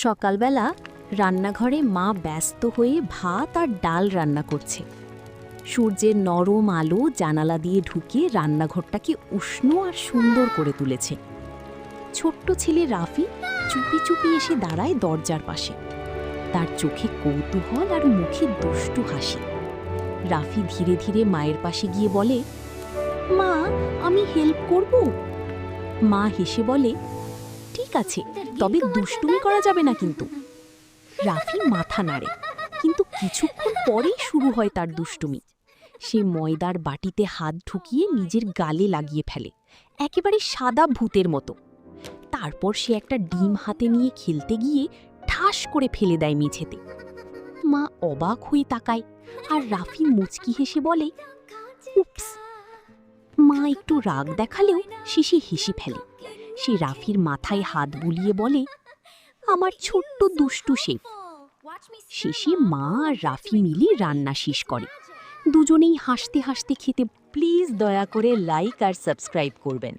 সকালবেলা রান্নাঘরে মা ব্যস্ত হয়ে ভাত আর ডাল রান্না করছে। সূর্যের নরম আলো জানালা দিয়ে ঢুকে রান্নাঘরটাকে উষ্ণ আর সুন্দর করে তুলেছে। ছোট্ট ছেলে রাফি চুপি চুপি এসে দাঁড়ায় দরজার পাশে। তার চোখে কৌতূহল আর মুখে দুষ্টু হাসি। রাফি ধীরে ধীরে মায়ের পাশে গিয়ে বলে, মা, আমি হেল্প করব? মা হেসে বলে, ঠিক আছে, তবে দুষ্টুমি করা যাবে না কিন্তু। রাফি মাথা নাড়ে, কিন্তু কিছুক্ষণ পরেই শুরু হয় তার দুষ্টুমি। সে ময়দার বাটিতে হাত ঢুকিয়ে নিজের গালে লাগিয়ে ফেলে, একেবারে সাদা ভূতের মতো। তারপর সে একটা ডিম হাতে নিয়ে খেলতে গিয়ে ঠাস করে ফেলে দেয় মেঝেতে। মা অবাক হয়ে তাকায়, আর রাফি মুচকি হেসে বলে, উপস। মা একটু রাগ দেখালেও শেষে হেসে ফেলে। সে রাফির মাথায় হাত বুলিয়ে বলে, আমার ছোট্ট দুষ্টু শেফ। শেষে মা আর রাফি মিলে রান্না শেষ করে। দুজনেই হাসতে হাসতে খেতে। প্লিজ দয়া করে লাইক আর সাবস্ক্রাইব করবেন।